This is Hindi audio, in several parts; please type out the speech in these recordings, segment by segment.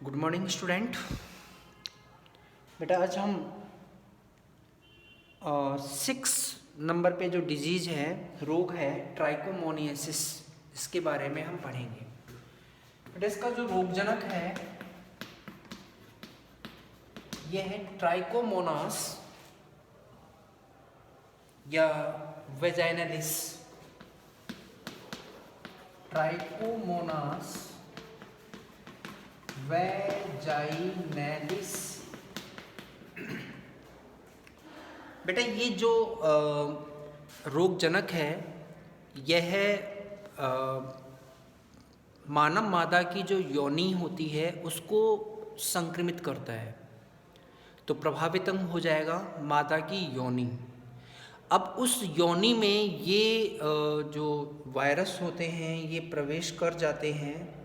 Good morning student. बेटा आज हम 6 नंबर पे जो डिजीज़ है, रोग है ट्राइकोमोनियासिस, इसके बारे में हम पढ़ेंगे। बेटा इसका जो रोगजनक है यह है ट्राइकोमोनास या वेजाइनलिस। Trichomonas vaginalis. बेटा ये जो रोगजनक है यह मानव मादा की जो योनि होती है उसको संक्रमित करता है, तो प्रभावित हो जाएगा मादा की योनि। अब उस योनि में ये जो वायरस होते हैं ये प्रवेश कर जाते हैं।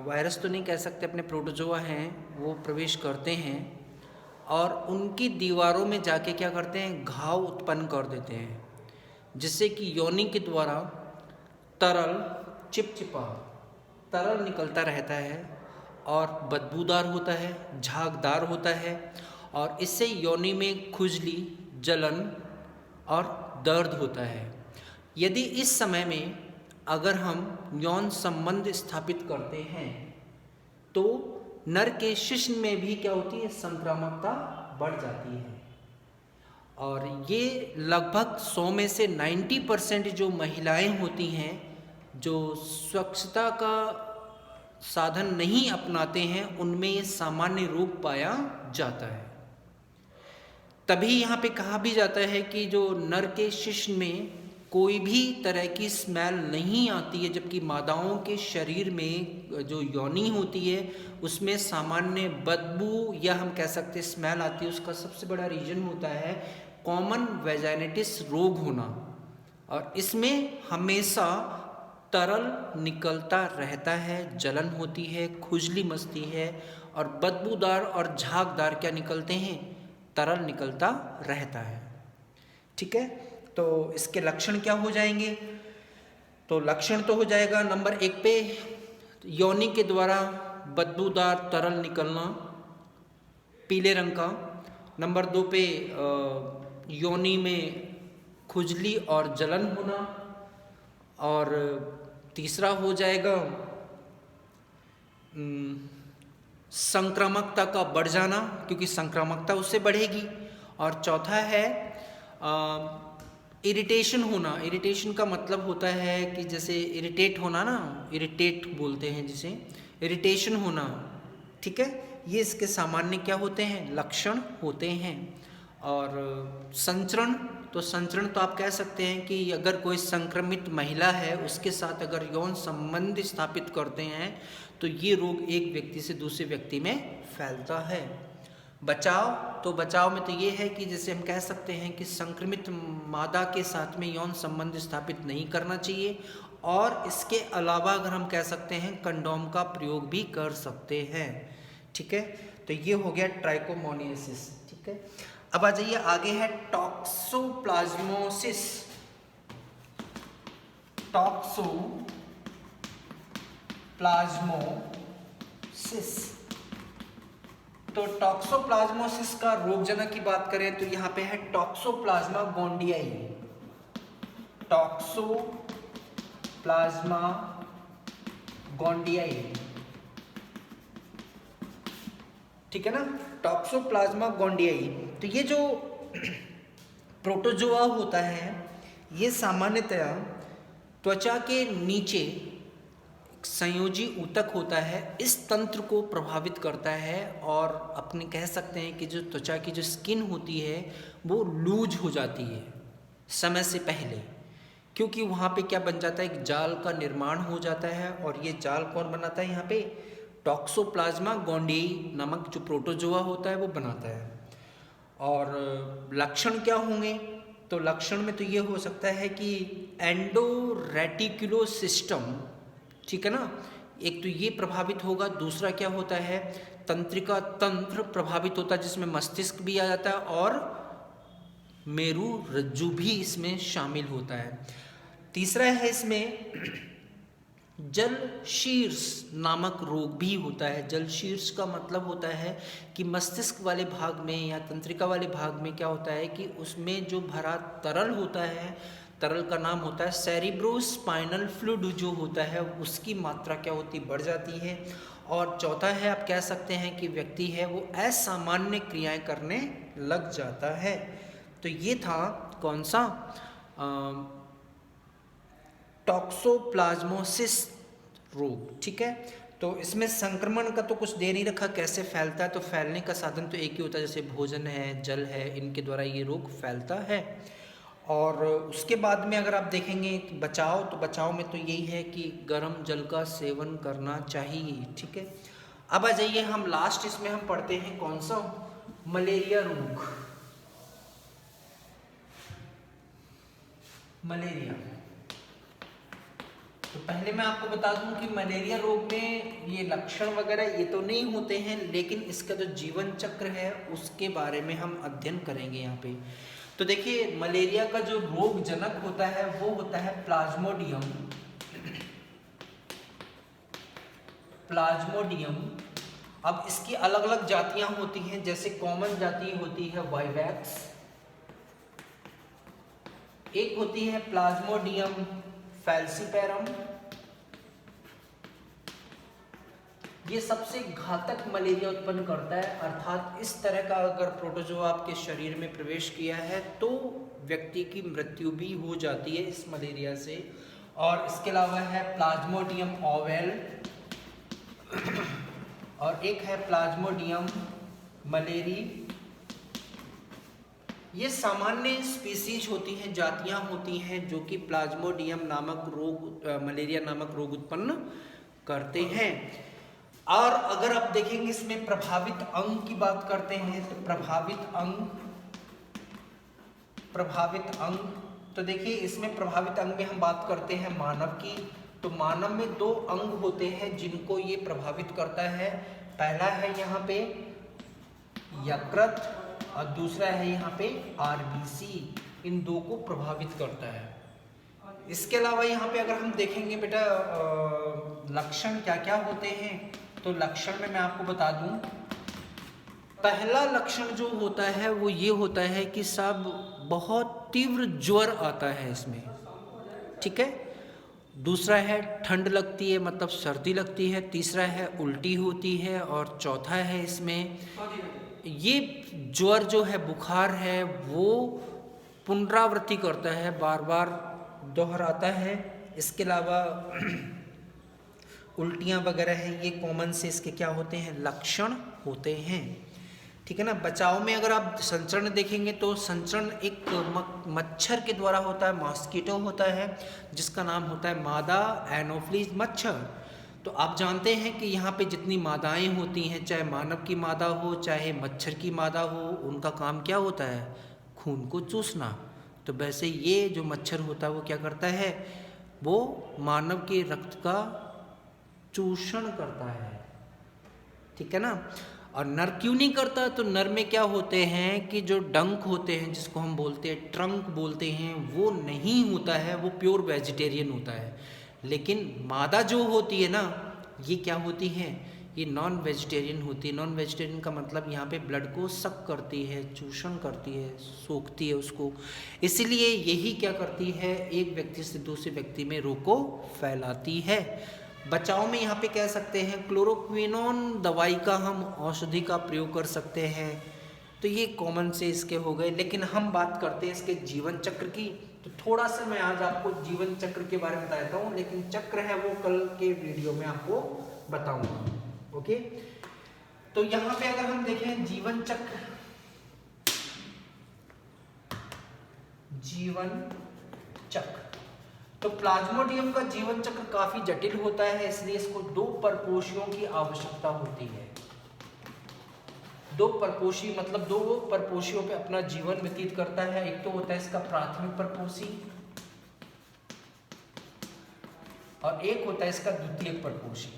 वायरस तो नहीं कह सकते, अपने प्रोटोजोआ हैं वो प्रवेश करते हैं और उनकी दीवारों में जाके क्या करते हैं, घाव उत्पन्न कर देते हैं, जिससे कि योनि के द्वारा तरल चिपचिपा तरल निकलता रहता है और बदबूदार होता है, झागदार होता है और इससे योनि में खुजली, जलन और दर्द होता है। यदि इस समय में अगर हम यौन संबंध स्थापित करते हैं तो नर के शिश्न में भी क्या होती है, संक्रामकता बढ़ जाती है। और ये लगभग 100 में से 90% जो महिलाएं होती हैं जो स्वच्छता का साधन नहीं अपनाते हैं उनमें ये सामान्य रोग पाया जाता है। तभी यहाँ पे कहा भी जाता है कि जो नर के शिश्न में कोई भी तरह की स्मेल नहीं आती है, जबकि मादाओं के शरीर में जो योनि होती है उसमें सामान्य बदबू या हम कह सकते हैं स्मेल आती है। उसका सबसे बड़ा रीजन होता है कॉमन वेजाइनिटिस रोग होना, और इसमें हमेशा तरल निकलता रहता है, जलन होती है, खुजली मचती है और बदबूदार और झागदार क्या निकलते हैं, तरल निकलता रहता है। ठीक है, तो इसके लक्षण क्या हो जाएंगे? तो लक्षण तो हो जाएगा नंबर 1 पे योनि के द्वारा बदबूदार तरल निकलना पीले रंग का। नंबर 2 पे योनि में खुजली और जलन होना। और तीसरा हो जाएगा संक्रामकता का बढ़ जाना, क्योंकि संक्रामकता उससे बढ़ेगी। और चौथा है इरिटेशन होना। इरिटेशन का मतलब होता है कि जैसे इरिटेट होना ना, इरिटेट बोलते हैं जिसे, इरिटेशन होना। ठीक है, ये इसके सामान्य क्या होते हैं, लक्षण होते हैं। और संचरण, तो संचरण तो आप कह सकते हैं कि अगर कोई संक्रमित महिला है उसके साथ अगर यौन संबंध स्थापित करते हैं तो ये रोग एक व्यक्ति से दूसरे व्यक्ति में फैलता है। बचाव, तो बचाव में तो ये है कि जैसे हम कह सकते हैं कि संक्रमित मादा के साथ में यौन संबंध स्थापित नहीं करना चाहिए, और इसके अलावा अगर हम कह सकते हैं कंडोम का प्रयोग भी कर सकते हैं। ठीक है, तो ये हो गया ट्राइकोमोनियासिस। ठीक है, अब आ जाइए आगे है टॉक्सोप्लाज्मोसिस। टॉक्सोप्लाज्मोसिस, तो टॉक्सोप्लाज्मोसिस का रोगजनक की बात करें तो यहाँ पे है टॉक्सोप्लाज्मा गोंडियाई। टॉक्सोप्लाज्मा गोंडियाई, ठीक है ना, टॉक्सोप्लाज्मा गोंडियाई। तो ये जो प्रोटोजोआ होता है ये सामान्यतया त्वचा के नीचे संयोजी ऊतक होता है, इस तंत्र को प्रभावित करता है और अपने कह सकते हैं कि जो त्वचा की जो स्किन होती है वो लूज हो जाती है समय से पहले, क्योंकि वहाँ पे क्या बन जाता है, एक जाल का निर्माण हो जाता है। और ये जाल कौन बनाता है, यहाँ पे टॉक्सोप्लाज्मा गोंडियाई नामक जो प्रोटोजोआ होता है वो बनाता है। और लक्षण क्या होंगे, तो लक्षण में तो ये हो सकता है कि एंडोरेटिकुलो सिस्टम, ठीक है ना, एक तो ये प्रभावित होगा। दूसरा क्या होता है, तंत्रिका तंत्र प्रभावित होता है जिसमें मस्तिष्क भी आ जाता है और मेरु रज्जु भी इसमें शामिल होता है। तीसरा है इसमें जल शीर्ष नामक रोग भी होता है। जल शीर्ष का मतलब होता है कि मस्तिष्क वाले भाग में या तंत्रिका वाले भाग में क्या होता है कि उसमें जो भरा तरल होता है, तरल का नाम होता है सेरिब्रोस्पाइनल फ्लूइड जो होता है, उसकी मात्रा क्या होती बढ़ जाती है। और चौथा है, आप कह सकते हैं कि व्यक्ति है वो असामान्य क्रियाएं करने लग जाता है। तो ये था कौन सा, टॉक्सोप्लाज्मोसिस रोग। ठीक है, तो इसमें संक्रमण का तो कुछ दे नहीं रखा, कैसे फैलता है, तो फैलने का साधन तो एक ही होता है, जैसे भोजन है, जल है, इनके द्वारा ये रोग फैलता है। और उसके बाद में अगर आप देखेंगे बचाव, तो बचाव में तो यही है कि गर्म जल का सेवन करना चाहिए। ठीक है, अब आ जाइए हम लास्ट इसमें हम पढ़ते हैं कौन सा, मलेरिया रोग। मलेरिया, तो पहले मैं आपको बता दूं कि मलेरिया रोग में ये लक्षण वगैरह ये तो नहीं होते हैं, लेकिन इसका जो जीवन चक्र है उसके बारे में हम अध्ययन करेंगे यहाँ पे। तो देखिए, मलेरिया का जो रोग जनक होता है वो होता है प्लाज्मोडियम। प्लाज्मोडियम, अब इसकी अलग अलग जातियां होती हैं, जैसे कॉमन जाति होती है वाइवैक्स, एक होती है प्लाज्मोडियम फैल्सीपेरम। ये सबसे घातक मलेरिया उत्पन्न करता है, अर्थात इस तरह का अगर प्रोटोजोआ आपके शरीर में प्रवेश किया है तो व्यक्ति की मृत्यु भी हो जाती है इस मलेरिया से। और इसके अलावा है प्लाज्मोडियम ओवेल और एक है प्लाज्मोडियम मलेरी। ये सामान्य स्पीसीज होती हैं, जातियां होती हैं जो कि प्लाज्मोडियम नामक रोग, मलेरिया नामक रोग उत्पन्न करते हैं। और अगर आप देखेंगे इसमें प्रभावित अंग की बात करते हैं, तो प्रभावित अंग, तो देखिए इसमें प्रभावित अंग में हम बात करते हैं मानव की। तो मानव में 2 अंग होते हैं जिनको ये प्रभावित करता है। पहला है यहाँ पे यकृत और दूसरा है यहाँ पे आरबीसी, इन 2 को प्रभावित करता है। इसके अलावा यहाँ पे अगर हम देखेंगे बेटा लक्षण क्या क्या होते हैं, तो लक्षण में मैं आपको बता दूं, पहला लक्षण जो होता है वो ये होता है कि साहब बहुत तीव्र ज्वर आता है इसमें। ठीक है, दूसरा है ठंड लगती है, मतलब सर्दी लगती है, तीसरा है उल्टी होती है, और चौथा है इसमें ये ज्वर जो है, बुखार है, वो पुनरावृत्ति करता है, बार बार दोहराता है। इसके अलावा उल्टियाँ वगैरह हैं, ये कॉमन से इसके क्या होते हैं, लक्षण होते हैं। ठीक है ना। बचाव में अगर आप संचरण देखेंगे तो संचरण एक मच्छर के द्वारा होता है, मॉस्किटो होता है, जिसका नाम होता है मादा एनोफ्लीज मच्छर। तो आप जानते हैं कि यहाँ पे जितनी मादाएं होती हैं, चाहे मानव की मादा हो चाहे मच्छर की मादा हो, उनका काम क्या होता है, खून को चूसना। तो वैसे ये जो मच्छर होता है वो क्या करता है, वो मानव के रक्त का चूषण करता है। ठीक है ना। और नर क्यों नहीं करता, तो नर में क्या होते हैं कि जो डंक होते हैं, जिसको हम बोलते हैं ट्रंक बोलते हैं, वो नहीं होता है, वो प्योर वेजिटेरियन होता है। लेकिन मादा जो होती है ना, ये क्या होती है, ये नॉन वेजिटेरियन होती है। नॉन वेजिटेरियन का मतलब यहाँ पे ब्लड को सक करती है, चूषण करती है, सोखती है उसको। इसलिए यही क्या करती है, एक व्यक्ति से दूसरे व्यक्ति में रोग को फैलाती है। बचाव में यहाँ पे कह सकते हैं क्लोरोक्विनोन दवाई का हम औषधि का प्रयोग कर सकते हैं। तो ये कॉमन से इसके हो गए। लेकिन हम बात करते हैं इसके जीवन चक्र की, तो थोड़ा सा मैं आज आपको जीवन चक्र के बारे में बता देता हूँ, लेकिन चक्र है वो कल के वीडियो में आपको बताऊंगा। ओके, तो यहाँ पे अगर हम देखें जीवन चक्र, तो प्लाज्मोडियम का जीवन चक्र काफी जटिल होता है, इसलिए इसको 2 परपोषियों की आवश्यकता होती है। 2 परपोषी मतलब 2 परपोषियों पे अपना जीवन व्यतीत करता है। एक तो होता है इसका प्राथमिक परपोषी और एक होता है इसका द्वितीयक परपोषी।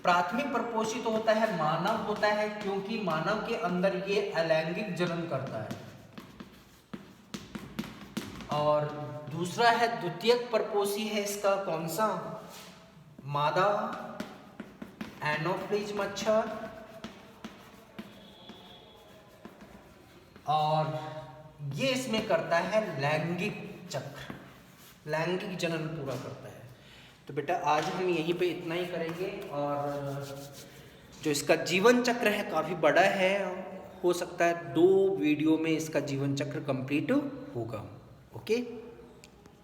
प्राथमिक परपोषी तो होता है मानव होता है, क्योंकि मानव के अंदर ये अलैंगिक जनन करता है। और दूसरा है द्वितीयक परपोषी है इसका कौन सा, मादा एनोफ्लिज मच्छर, और ये इसमें करता है लैंगिक चक्र, लैंगिक जनन पूरा करता है। तो बेटा आज हम यहीं पे इतना ही करेंगे, और जो इसका जीवन चक्र है काफ़ी बड़ा है, हो सकता है 2 वीडियो में इसका जीवन चक्र कंप्लीट होगा। ओके।